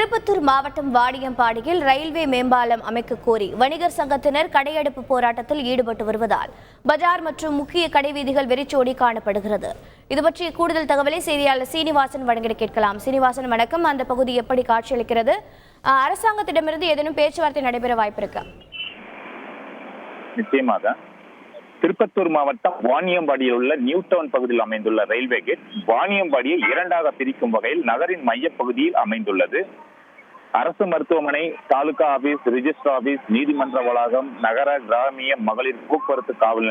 திருப்பத்தூர் மாவட்டம் வாணியம்பாடியில் ரயில்வே மேம்பாலம் அமைக்க கோரி வணிகர் சங்கத்தினர் கடையடைப்பு போராட்டத்தில் ஈடுபட்டு வருவதால் பஜார் மற்றும் முக்கிய கடைவீதிகள் வெறிச்சோடி காணப்படுகிறது. இது பற்றிய கூடுதல் தகவலை செய்தியாளர் சீனிவாசன் வழங்கிட கேட்கலாம். சீனிவாசன் வணக்கம். அந்த பகுதி எப்படி காட்சியளிக்கிறது? அரசாங்கத்திடமிருந்து ஏதேனும் பேச்சுவார்த்தை நடைபெற வாய்ப்பு இருக்கா? நிச்சயமாக திருப்பத்தூர் மாவட்டம் வாணியம்பாடியில் உள்ள நியூ டவுன் பகுதியில் அமைந்துள்ள ரயில்வே கேட் வாணியம்பாடியை இரண்டாக பிரிக்கும் வகையில் நகரின் மையப்பகுதியில் அமைந்துள்ளது. அரசு மருத்துவமனை, தாலுகா ஆபீஸ், ரிஜிஸ்டர் ஆபீஸ், நீதிமன்ற வளாகம், நகர கிராமிய மகளிர் போக்குவரத்து காவல்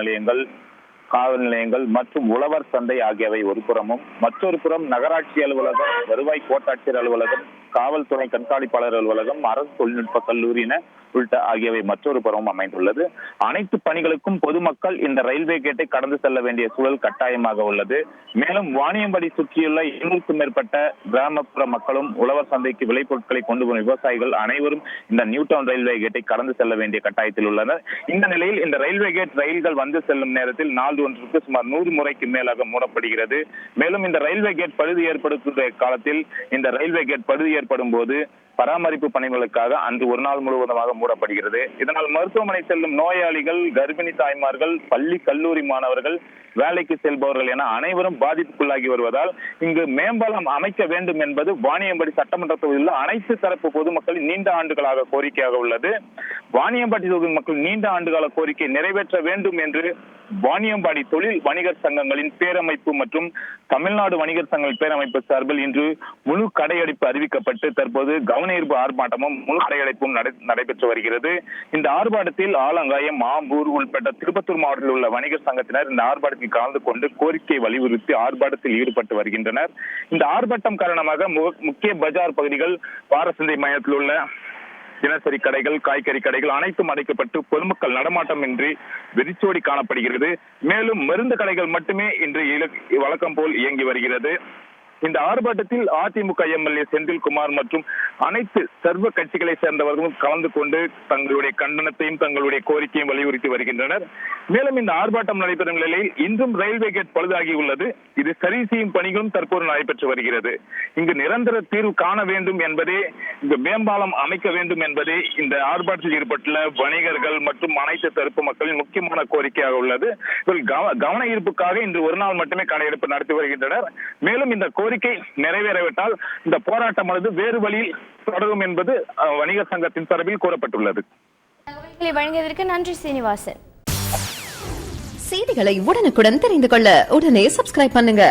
நிலையங்கள் மற்றும் உழவர் சந்தை ஆகியவை ஒரு புறமும், மற்றொரு புறம் நகராட்சி அலுவலகம், வருவாய் கோட்டாட்சியர் அலுவலகம், காவல்துறை கண்காணிப்பாளர் அலுவலகம், அரசு தொழில்நுட்ப கல்லூரி உள்ளிட்ட ஆகியவை மற்றொரு புறமும் அமைந்துள்ளது. அனைத்து பணிகளுக்கும் பொதுமக்கள் இந்த ரயில்வே கேட்டை கடந்து செல்ல வேண்டிய சூழல் கட்டாயமாக உள்ளது. மேலும் வாணியம்பாடி சுற்றியுள்ள 200க்கும் மேற்பட்ட கிராமப்புற மக்களும் உழவர் சந்தைக்கு விளைபொருட்களை கொண்டு வரும் விவசாயிகள் அனைவரும் இந்த நியூ டவுன் ரயில்வே கேட்டை கடந்து செல்ல வேண்டிய கட்டாயத்தில் உள்ளனர். இந்த நிலையில் இந்த ரயில்வே கேட் ரயில்கள் வந்து செல்லும் நேரத்தில் நாள் ஒன்றுக்கு சுமார் 100 முறைக்கு மேலாக மூடப்படுகிறது. மேலும் இந்த ரயில்வே கேட் பழுது ஏற்படுத்துகிற காலத்தில் இந்த ரயில்வே கேட் பழுது ஏற்படும் போது பராமரிப்பு பணிகளுக்காக அன்று ஒரு நாள் முழுவதுமாக மூடப்படுகிறது. இதனால் மருத்துவமனை செல்லும் நோயாளிகள், கர்ப்பிணி தாய்மார்கள், பள்ளி கல்லூரி மாணவர்கள், வேலைக்கு செல்பவர்கள் என அனைவரும் பாதிப்புக்குள்ளாகி வருவதால் இங்கு மேம்பாலம் அமைக்க வேண்டும் என்பது வாணியம்பாடி சட்டமன்ற தொகுதியில் அனைத்து தரப்பு பொதுமக்களின் நீண்ட ஆண்டுகளாக கோரிக்கையாக உள்ளது. வாணியம்பாடி தொகுதி மக்கள் நீண்ட ஆண்டுகால கோரிக்கை நிறைவேற்ற வேண்டும் என்று வாணியம்பாடி தொழில் வணிகர் சங்கங்களின் பேரமைப்பு மற்றும் தமிழ்நாடு வணிகர் சங்கங்களின் பேரமைப்பு சார்பில் இன்று முழு கடையடைப்பு அறிவிக்கப்பட்டு தற்போது கவனஈர்ப்பு ஆர்ப்பாட்டமும் முழு கடையடைப்பும் நடைபெற்று வருகிறது. இந்த ஆர்ப்பாட்டத்தில் ஆலங்காயம், ஆம்பூர் உள்பட்ட திருப்பத்தூர் மாவட்டத்தில் உள்ள வணிகர் சங்கத்தினர் இந்த ஆர்ப்பாட்டத்தில் கலந்து கொண்டு கோரிக்கையை வலியுறுத்தி ஆர்ப்பாட்டத்தில் ஈடுபட்டு வருகின்றனர். இந்த ஆர்ப்பாட்டம் காரணமாக முக்கிய பஜார் பகுதிகள், வாரசந்தை மையத்தில் உள்ள தினசரி கடைகள், காய்கறி கடைகள் அனைத்தும் அடைக்கப்பட்டு பொதுமக்கள் நடமாட்டம் இன்றி வெறிச்சோடி காணப்படுகிறது. மேலும் மருந்து கடைகள் மட்டுமே இன்று வழக்கம் போல் இயங்கி வருகிறது. இந்த ஆர்ப்பாட்டத்தில் அதிமுக எம்எல்ஏ செந்தில்குமார் மற்றும் அனைத்து சர்வ கட்சிகளை சேர்ந்தவர்களும் கலந்து கொண்டு தங்களுடைய கண்டனத்தையும் தங்களுடைய கோரிக்கையும் வலியுறுத்தி வருகின்றனர். மேலும் இந்த ஆர்ப்பாட்டம் நடைபெறும் நிலையில் இன்றும் ரயில்வே கேட் பழுதாகி உள்ளது. இது சரி செய்யும் பணிகளும் தற்போது நடைபெற்று வருகிறது. இங்கு நிரந்தர தீர்வு காண வேண்டும் என்பதே, இந்த மேம்பாலம் அமைக்க வேண்டும் என்பதே இந்த ஆர்ப்பாட்டத்தில் ஈடுபட்டுள்ள வணிகர்கள் மற்றும் அனைத்து தரப்பு மக்களின் முக்கியமான கோரிக்கையாக உள்ளது. கவன ஈர்ப்புக்காக இன்று ஒரு நாள் மட்டுமே கடையெடுப்பு நடத்தி வருகின்றனர். மேலும் இந்த கோரிக்கை நிறைவேறவிட்டால் இந்த போராட்டமானது வேறு வழியில் தொடரும் என்பது வணிகர் சங்கத்தின் சார்பில் கூறப்பட்டுள்ளது. தகவல்களை வழங்கியதற்கு நன்றி சீனிவாசன். செய்திகளை உடனுக்குடன் தெரிந்து கொள்ள உடனே சப்ஸ்கிரைப் பண்ணுங்க.